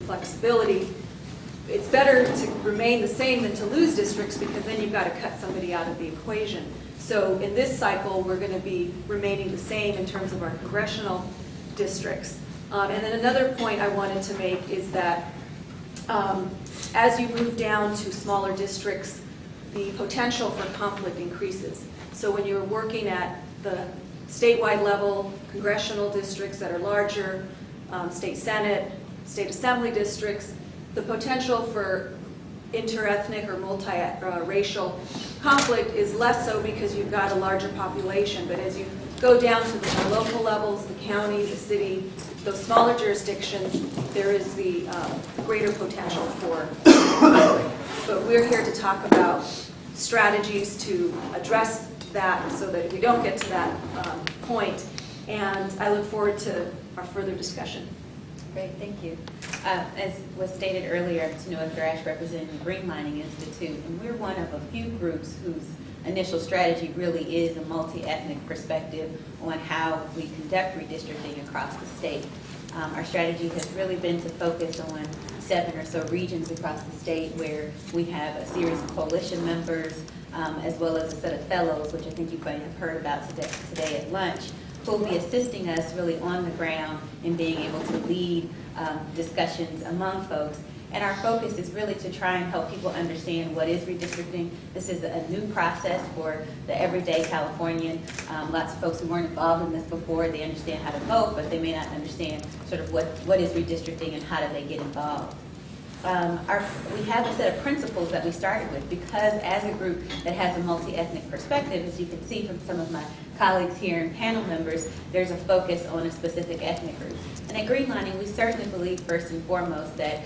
flexibility. It's better to remain the same than to lose districts, because then you've got to cut somebody out of the equation. So in this cycle, we're going to be remaining the same in terms of our congressional districts. And then another point I wanted to make is that as you move down to smaller districts, the potential for conflict increases. So when you're working at the statewide level, congressional districts that are larger, state senate, state assembly districts, the potential for interethnic or multiracial conflict is less so because you've got a larger population. But as you go down to the more local levels, the county, the city, those smaller jurisdictions, there is the greater potential for conflict. But we're here to talk about strategies to address that so that we don't get to that point. And I look forward to our further discussion. Great, thank you. As was stated earlier, I'm Tanoa Thrash representing the Green Mining Institute, and we're one of a few groups whose initial strategy really is a multi-ethnic perspective on how we conduct redistricting across the state. Our strategy has really been to focus on 7 or so regions across the state where we have a series of coalition members, as well as a set of fellows, which I think you might have heard about today at lunch, who will be assisting us really on the ground in being able to lead discussions among folks. And our focus is really to try and help people understand what is redistricting. This is a new process for the everyday Californian. Lots of folks who weren't involved in this before, they understand how to vote, but they may not understand sort of what is redistricting and how do they get involved. We have a set of principles that we started with because as a group that has a multi-ethnic perspective, as you can see from some of my colleagues here and panel members, there's a focus on a specific ethnic group. And at Green Mining, we certainly believe first and foremost that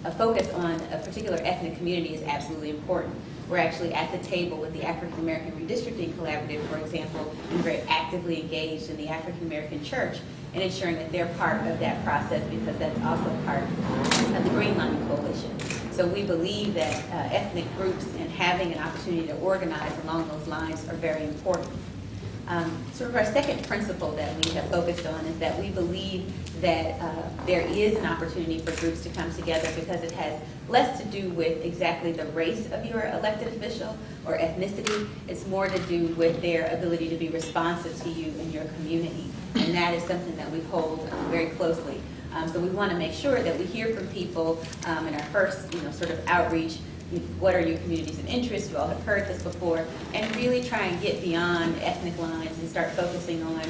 a focus on a particular ethnic community is absolutely important. We're actually at the table with the African American Redistricting Collaborative, for example, and very actively engaged in the African American Church and ensuring that they're part of that process because that's also part of the Green Mining Coalition. So we believe that ethnic groups and having an opportunity to organize along those lines are very important. Sort of our second principle that we have focused on is that we believe that there is an opportunity for groups to come together because it has less to do with exactly the race of your elected official or ethnicity. It's more to do with their ability to be responsive to you and your community. And that is something that we hold very closely. So we want to make sure that we hear from people in our first sort of outreach. What are your communities of interest? You all have heard this before, and really try and get beyond ethnic lines and start focusing on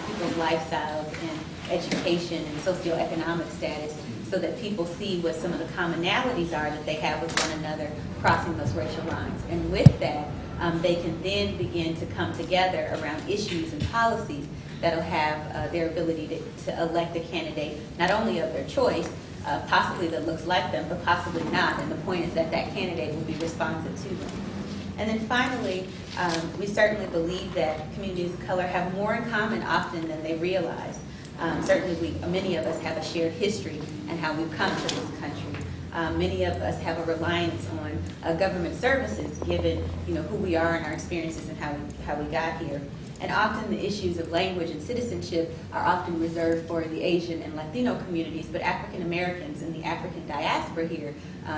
people's lifestyles and education and socioeconomic status so that people see what some of the commonalities are that they have with one another crossing those racial lines. And with that, they can then begin to come together around issues and policies that'll have their ability to elect a candidate, not only of their choice, possibly that looks like them, but possibly not. And the point is that that candidate will be responsive to them. And then finally, we certainly believe that communities of color have more in common often than they realize. Certainly, many of us have a shared history and how we've come to this country. Many of us have a reliance on government services, given who we are and our experiences and how we got here. And often the issues of language and citizenship are often reserved for the Asian and Latino communities, but African Americans and the African diaspora here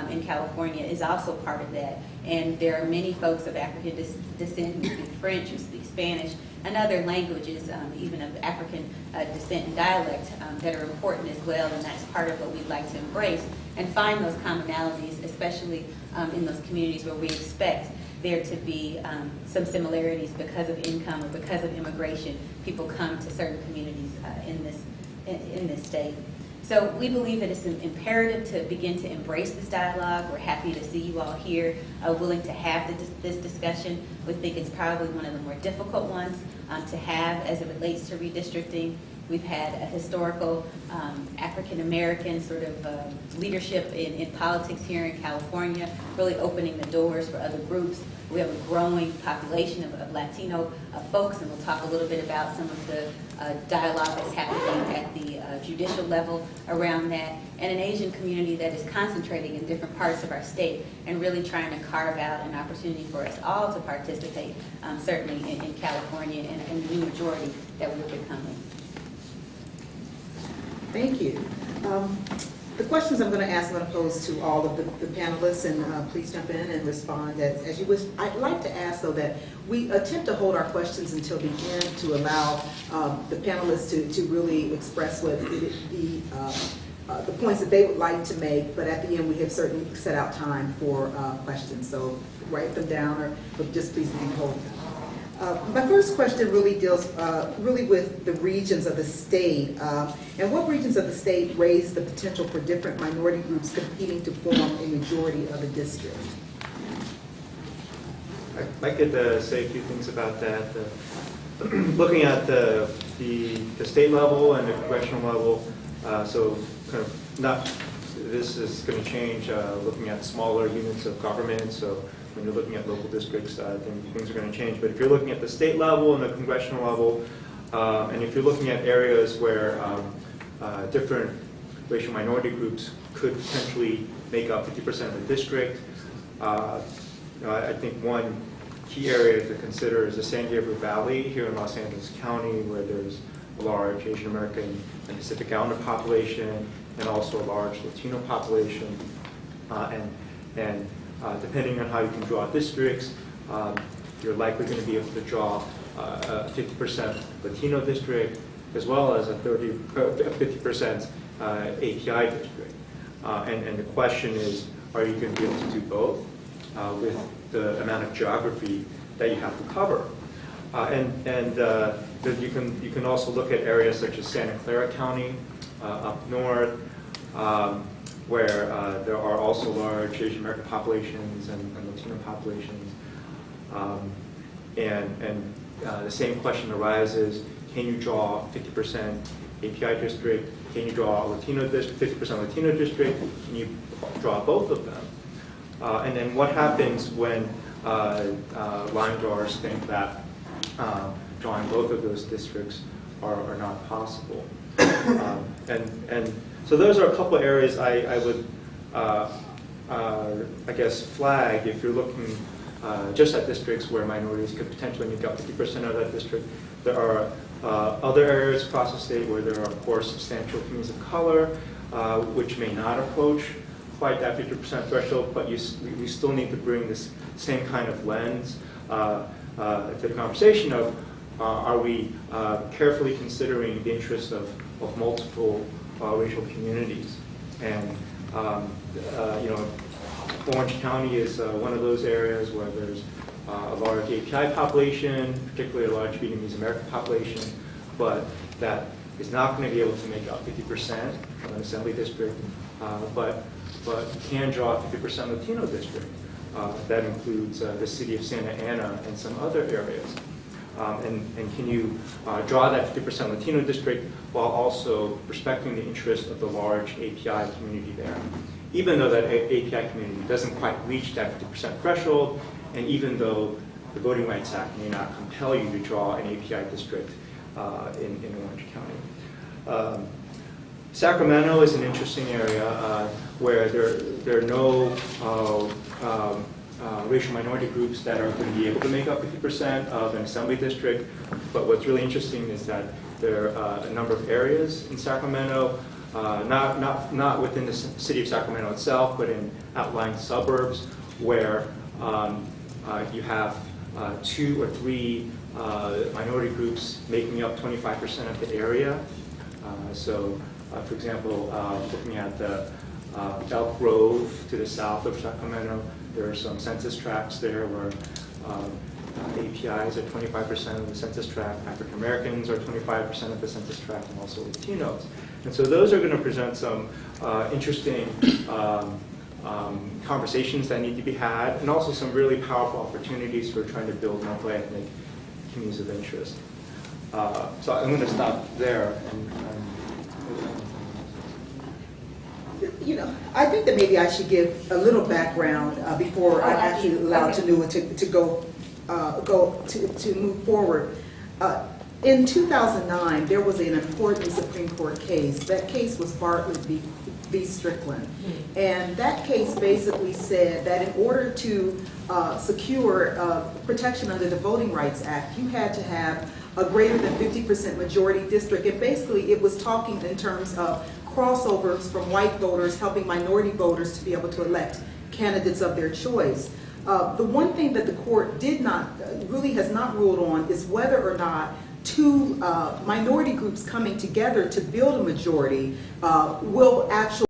in California is also part of that. And there are many folks of African descent who speak French, who speak Spanish, and other languages, even of African descent and dialect, that are important as well, and that's part of what we'd like to embrace and find those commonalities, especially in those communities where we expect there to be some similarities because of income or because of immigration. People come to certain communities in this state. So we believe that it's imperative to begin to embrace this dialogue. We're happy to see you all here willing to have this discussion. We think it's probably one of the more difficult ones to have as it relates to redistricting. We've had a historical African-American sort of leadership in politics here in California, really opening the doors for other groups. We have a growing population of Latino folks, and we'll talk a little bit about some of the dialogue that's happening at the judicial level around that, and an Asian community that is concentrating in different parts of our state and really trying to carve out an opportunity for us all to participate, certainly in California and the new majority that we're becoming. Thank you. The questions I'm going to ask, I'm going to pose to all of the panelists, and please jump in and respond as you wish. I'd like to ask, though, that we attempt to hold our questions until the end to allow the panelists to really express what the points that they would like to make, but at the end we have certainly set out time for questions. So write them down, but just please be holding them. My first question really deals with the regions of the state, and what regions of the state raise the potential for different minority groups competing to form a majority of a district? I could say a few things about that. Looking at the state level and the congressional level, so kind of not, this is going to change looking at smaller units of government. So when you're looking at local districts, things are going to change. But if you're looking at the state level and the congressional level, and if you're looking at areas where different racial minority groups could potentially make up 50% of the district, I think one key area to consider is the San Gabriel Valley here in Los Angeles County, where there's a large Asian American and Pacific Islander population, and also a large Latino population, and depending on how you can draw districts, you're likely going to be able to draw a 50% Latino district, as well as a 50% API district. And the question is, are you going to be able to do both with the amount of geography that you have to cover? You can also look at areas such as Santa Clara County up north, where there are also large Asian American populations and Latino populations. The same question arises: can you draw 50% API district? Can you draw a Latino 50% Latino district? Can you draw both of them? And then what happens when line drawers think that drawing both of those districts are not possible? So those are a couple of areas I would, I guess, flag if you're looking just at districts where minorities could potentially make up 50% of that district. There are other areas across the state where there are, of course, substantial communities of color, which may not approach quite that 50% threshold, but we still need to bring this same kind of lens to the conversation of, are we carefully considering the interests of multiple racial communities? And Orange County is one of those areas where there's a large API population, particularly a large Vietnamese American population, but that is not going to be able to make up 50% of an assembly district, but can draw a 50% Latino district. That includes the city of Santa Ana and some other areas. And can you draw that 50% Latino district while also respecting the interest of the large API community there? Even though that API community doesn't quite reach that 50% threshold, and even though the Voting Rights Act may not compel you to draw an API district in Orange County. Sacramento is an interesting area where there are no racial minority groups that are going to be able to make up 50% of an assembly district. But what's really interesting is that there are a number of areas in Sacramento, not within the city of Sacramento itself, but in outlying suburbs where you have 2 or 3 minority groups making up 25% of the area. For example, looking at the Elk Grove to the south of Sacramento, there are some census tracts there where APIs are 25% of the census tract, African Americans are 25% of the census tract, and also Latinos. And so those are going to present some interesting conversations that need to be had, and also some really powerful opportunities for trying to build multi-ethnic communities of interest. So I'm going to stop there. I think that maybe I should give a little background before I actually allow Tanua to move forward. In 2009, there was an important Supreme Court case. That case was Bartlett v. Strickland. And that case basically said that in order to secure protection under the Voting Rights Act, you had to have a greater than 50% majority district. And basically it was talking in terms of crossovers from white voters, helping minority voters to be able to elect candidates of their choice. The one thing that the court really has not ruled on is whether or not two minority groups coming together to build a majority will actually